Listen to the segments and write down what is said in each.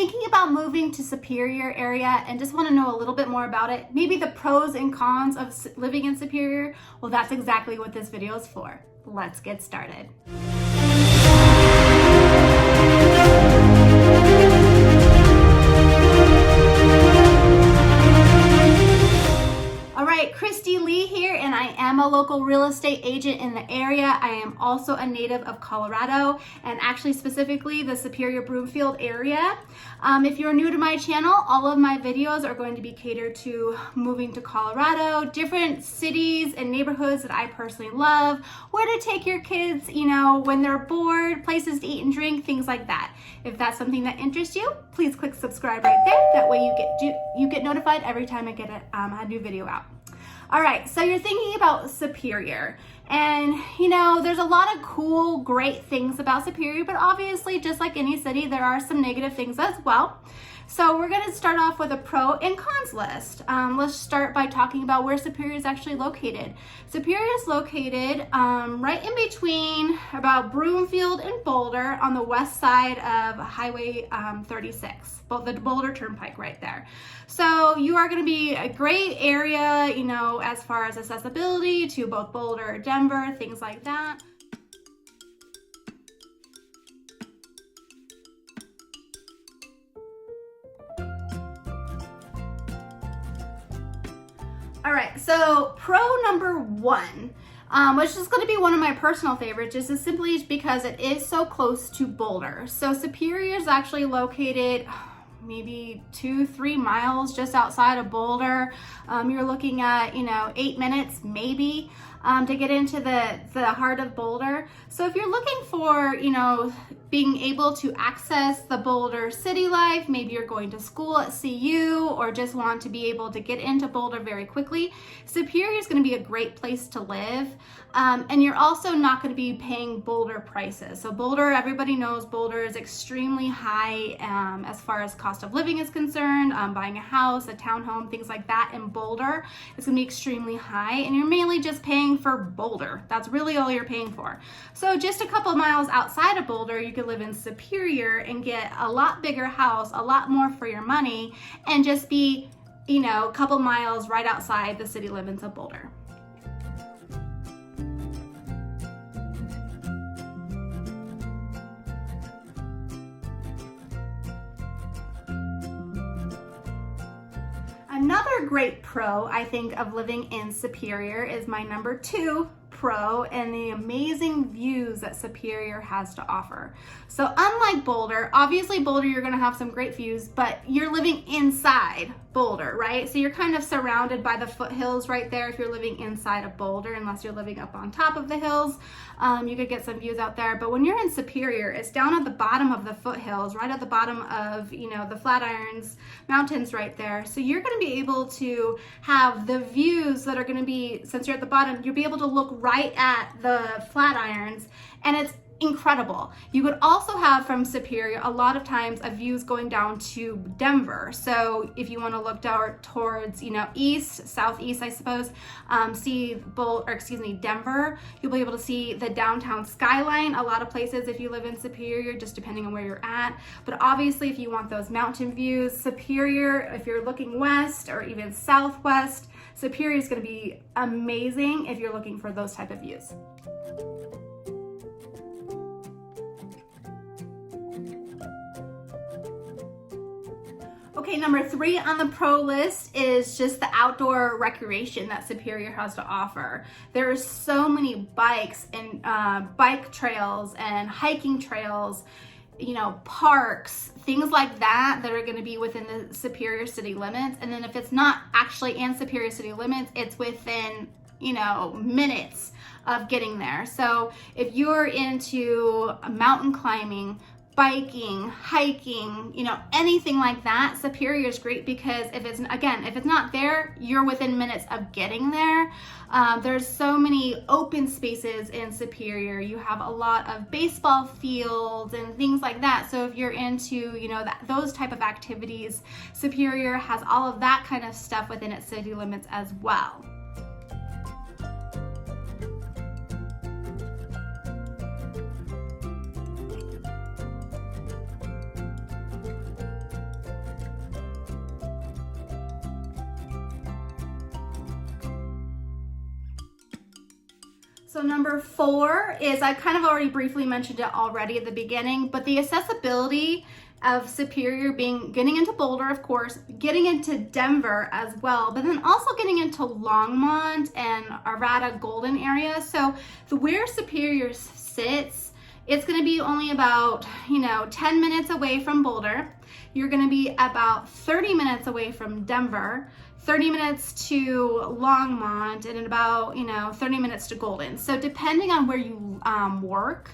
thinking about moving to Superior area and just want to know a little bit more about it, maybe the pros and cons of living in Superior, well, that's exactly what this video is for. Let's get started. All right, Christy Lee here, and I am a local real estate agent in the area. I am also a native of Colorado, and actually specifically the Superior Broomfield area. If you're new to my channel, all of my videos are going to be catered to moving to Colorado, different cities and neighborhoods that I personally love, where to take your kids, when they're bored, places to eat and drink, things like that. If that's something that interests you, please click subscribe right there. That way you get notified every time I get a new video out. All right, so you're thinking about Superior, and there's a lot of cool, great things about Superior, but obviously, just like any city, there are some negative things as well. So we're going to start off with a pro and cons list. Let's start by talking about where Superior is actually located. Superior is located right in between about Broomfield and Boulder on the west side of Highway 36, the Boulder Turnpike right there. So you are going to be a great area, as far as accessibility to both Boulder, Denver, things like that. All right, so pro number one, which is going to be one of my personal favorites, is simply because it is so close to Boulder. So Superior is actually located maybe 2-3 miles just outside of Boulder. You're looking at 8 minutes maybe to get into the heart of Boulder. So if you're looking for being able to access the Boulder city life, maybe you're going to school at CU or just want to be able to get into Boulder very quickly, Superior is going to be a great place to live. And you're also not going to be paying Boulder prices. So Boulder, everybody knows Boulder is extremely high as far as cost of living is concerned. Buying a house, a townhome, things like that in Boulder is going to be extremely high, and you're mainly just paying for Boulder. That's really all you're paying for. So just a couple of miles outside of Boulder, you could live in Superior and get a lot bigger house, a lot more for your money, and just be, a couple miles right outside the city limits of Boulder. Another great pro, I think, of living in Superior is my number 2 pro, and the amazing views that Superior has to offer. So unlike Boulder, obviously Boulder, you're gonna have some great views, but you're living inside Boulder, right? So you're kind of surrounded by the foothills right there if you're living inside of Boulder, unless you're living up on top of the hills. You could get some views out there, but when you're in Superior, it's down at the bottom of the foothills, right at the bottom of, the Flatirons Mountains right there. So you're gonna be able to have the views that are gonna be, since you're at the bottom, you'll be able to look right at the Flatirons, and it's incredible. You could also have from Superior a lot of times a views going down to Denver. So if you want to look down towards east, southeast, I suppose, Denver, you'll be able to see the downtown skyline. A lot of places if you live in Superior, just depending on where you're at. But obviously if you want those mountain views, Superior, if you're looking west or even southwest, Superior is going to be amazing if you're looking for those type of views. Okay, number 3 on the pro list is just the outdoor recreation that Superior has to offer. There are so many bikes and bike trails and hiking trails, parks, things like that are going to be within the Superior city limits. And then if it's not actually in Superior city limits, it's within, minutes of getting there. So if you're into mountain climbing, biking, hiking, anything like that, Superior is great because if it's not there, you're within minutes of getting there. There's so many open spaces in Superior. You have a lot of baseball fields and things like that. So if you're into, those type of activities, Superior has all of that kind of stuff within its city limits as well. So number 4 is, I kind of already briefly mentioned it already at the beginning, but the accessibility of Superior being getting into Boulder, of course, getting into Denver as well, but then also getting into Longmont and Arvada Golden area. So where Superior sits, it's going to be only about 10 minutes away from Boulder. You're going to be about 30 minutes away from Denver, 30 minutes to Longmont, and about 30 minutes to Golden. So depending on where you work,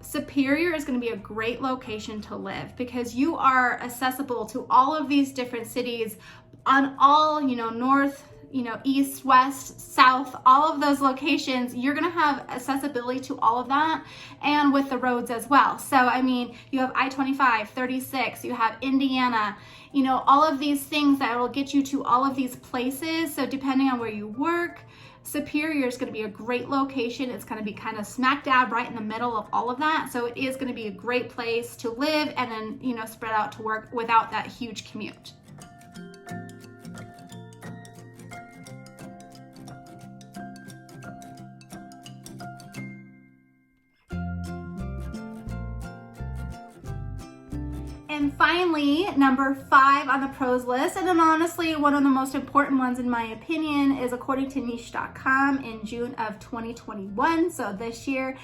Superior is going to be a great location to live because you are accessible to all of these different cities on all, north, east, west, south, all of those locations. You're going to have accessibility to all of that, and with the roads as well. So, I mean, you have I-25, 36, you have Indiana, all of these things that will get you to all of these places. So depending on where you work, Superior is going to be a great location. It's going to be kind of smack dab right in the middle of all of that. So it is going to be a great place to live and then, spread out to work without that huge commute. And finally, number 5 on the pros list, and then honestly, one of the most important ones in my opinion, is according to niche.com in June of 2021, so this year,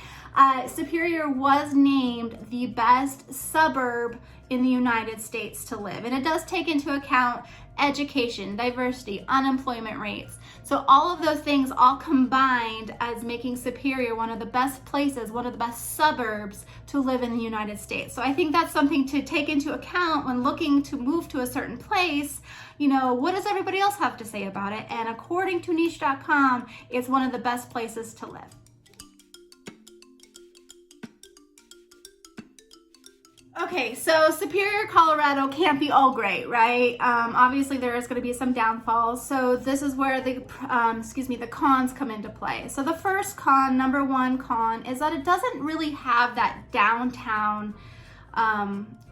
Superior was named the best suburb in the United States to live. And it does take into account education, diversity, unemployment rates. So all of those things all combined as making Superior one of the best places, one of the best suburbs to live in the United States. So I think that's something to take into account when looking to move to a certain place. What does everybody else have to say about it? And according to niche.com, it's one of the best places to live. Okay, so Superior, Colorado can't be all great, right? Obviously, there is going to be some downfalls. So this is where the cons come into play. So the first con, number 1 con, is that it doesn't really have that downtown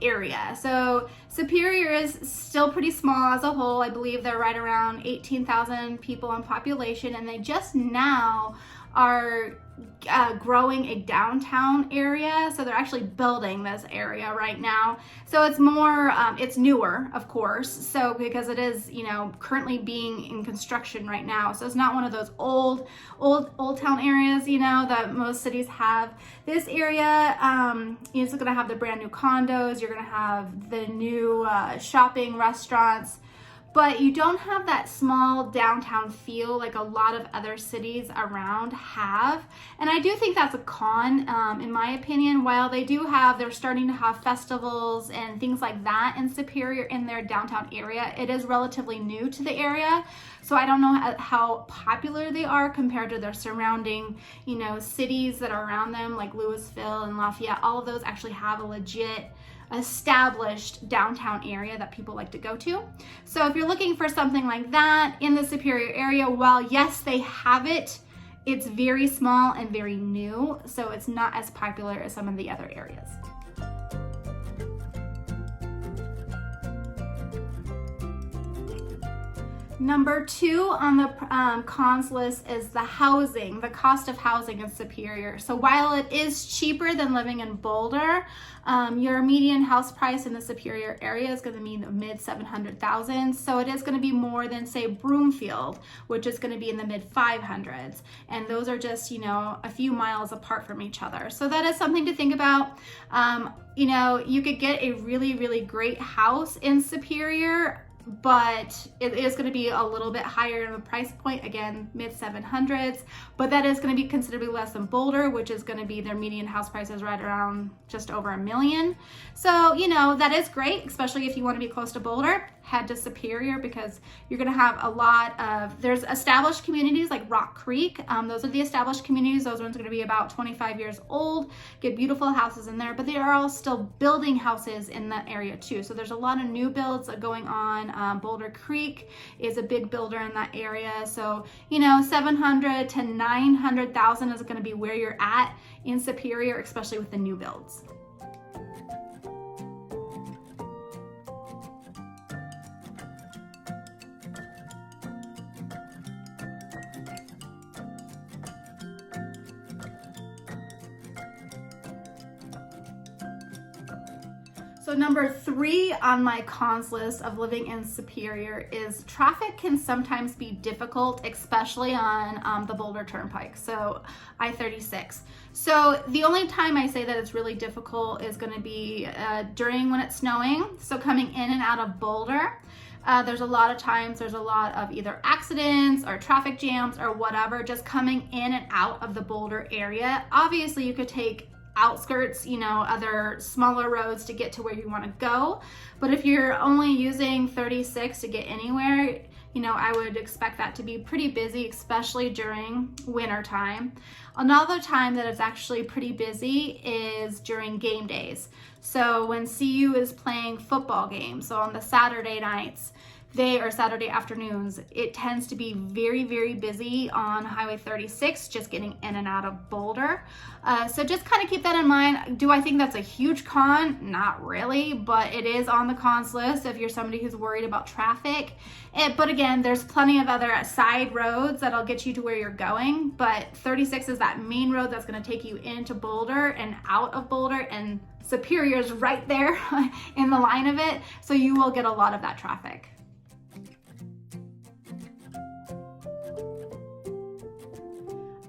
area. So Superior is still pretty small as a whole. I believe they're right around 18,000 people in population, and they just now are growing a downtown area. So they're actually building this area right now. So it's more, it's newer, of course. So because it is, currently being in construction right now. So it's not one of those old town areas, that most cities have. This area is going to have the brand new condos. You're going to have the new shopping, restaurants. But you don't have that small downtown feel like a lot of other cities around have. And I do think that's a con, in my opinion. While they're starting to have festivals and things like that in Superior in their downtown area, it is relatively new to the area. So I don't know how popular they are compared to their surrounding, cities that are around them, like Louisville and Lafayette. All of those actually have a legit established downtown area that people like to go to. So if you're looking for something like that in the Superior area, while yes, they have it, it's very small and very new, so it's not as popular as some of the other areas. Number 2 on the cons list is the housing, the cost of housing in Superior. So while it is cheaper than living in Boulder, your median house price in the Superior area is going to be in the mid $700,000. So it is going to be more than, say, Broomfield, which is going to be in the mid $500s. And those are just, a few miles apart from each other. So that is something to think about. You could get a really, really great house in Superior, but it is going to be a little bit higher in the price point, again, mid 700s, but that is going to be considerably less than Boulder, which is going to be their median house prices right around just over $1 million. So, that is great, especially if you want to be close to Boulder. Head to Superior because you're going to have there's established communities like Rock Creek. Those are the established communities. Those ones are going to be about 25 years old, get beautiful houses in there, but they are all still building houses in that area too. So there's a lot of new builds going on. Boulder Creek is a big builder in that area. So, 700 to 900,000 is going to be where you're at in Superior, especially with the new builds. So number 3 on my cons list of living in Superior is traffic can sometimes be difficult, especially on the Boulder Turnpike, so I-36. So the only time I say that it's really difficult is going to be during when it's snowing. So coming in and out of Boulder, there's a lot of times there's a lot of either accidents or traffic jams or whatever, just coming in and out of the Boulder area. Obviously you could take outskirts, other smaller roads to get to where you want to go. But if you're only using 36 to get anywhere, I would expect that to be pretty busy, especially during winter time. Another time that it's actually pretty busy is during game days. So when CU is playing football games, so on the Saturday nights, Saturday afternoons, it tends to be very, very busy on Highway 36, just getting in and out of Boulder. So just kind of keep that in mind. Do I think that's a huge con? Not really, but it is on the cons list if you're somebody who's worried about traffic. But again, there's plenty of other side roads that'll get you to where you're going, but 36 is that main road that's going to take you into Boulder and out of Boulder, and Superior's right there in the line of it, so you will get a lot of that traffic.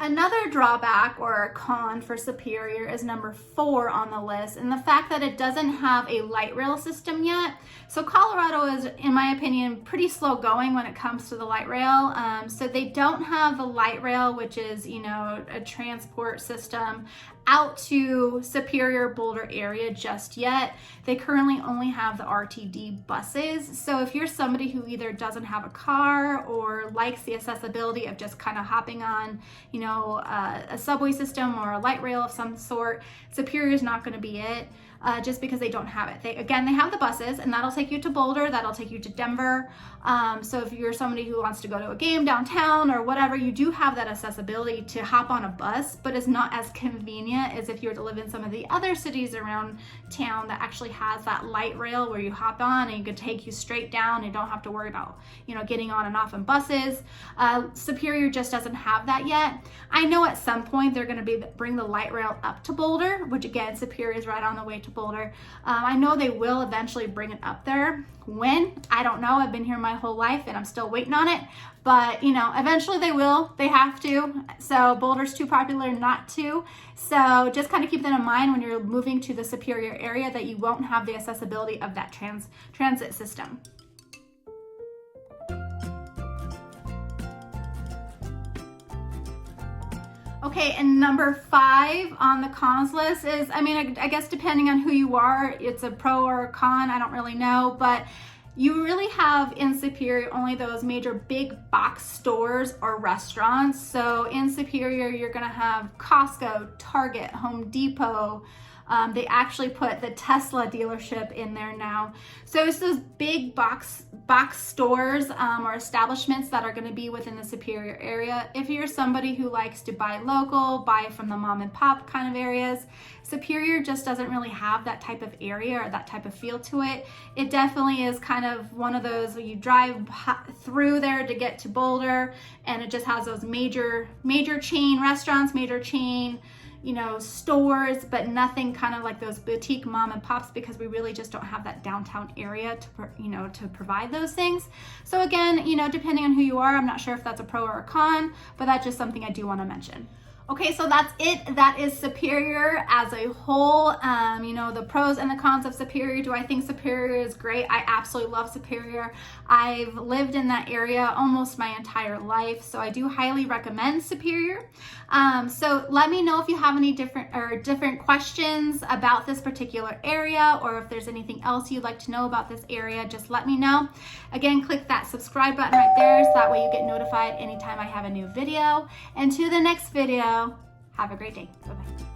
Another drawback or con for Superior is number 4 on the list, and the fact that it doesn't have a light rail system yet. So Colorado is, in my opinion, pretty slow going when it comes to the light rail. So they don't have the light rail, which is, a transport system out to Superior Boulder area just yet. They currently only have the RTD buses. So if you're somebody who either doesn't have a car or likes the accessibility of just kind of hopping on, a subway system or a light rail of some sort, Superior is not going to be it. Just because they don't have it. They have the buses, and that'll take you to Boulder, that'll take you to Denver. So if you're somebody who wants to go to a game downtown or whatever, you do have that accessibility to hop on a bus, but it's not as convenient as if you were to live in some of the other cities around town that actually has that light rail where you hop on and it could take you straight down and don't have to worry about, getting on and off in buses. Superior just doesn't have that yet. I know at some point they're going to bring the light rail up to Boulder, which again, Superior is right on the way to Boulder. I know they will eventually bring it up there. When? I don't know. I've been here my whole life and I'm still waiting on it. But, eventually they will. They have to. So Boulder's too popular not to. So just kind of keep that in mind when you're moving to the Superior area, that you won't have the accessibility of that transit system. Okay, and number 5 on the cons list is, I guess depending on who you are, it's a pro or a con, I don't really know, but you really have in Superior only those major big box stores or restaurants. So in Superior, you're gonna have Costco, Target, Home Depot. They actually put the Tesla dealership in there now. So it's those big box stores or establishments that are going to be within the Superior area. If you're somebody who likes to buy local, buy from the mom and pop kind of areas, Superior just doesn't really have that type of area or that type of feel to it. It definitely is kind of one of those where you drive through there to get to Boulder, and it just has those major chain restaurants, major chain stores, but nothing kind of like those boutique mom and pops, because we really just don't have that downtown area to provide those things. So again, depending on who you are, I'm not sure if that's a pro or a con, but that's just something I do want to mention. Okay, so that's it. That is Superior as a whole. The pros and the cons of Superior. Do I think Superior is great? I absolutely love Superior. I've lived in that area almost my entire life, so I do highly recommend Superior. So let me know if you have any different questions about this particular area, or if there's anything else you'd like to know about this area, just let me know. Again, click that subscribe button right there, so that way you get notified anytime I have a new video. And to the next video, have a great day. Bye-bye.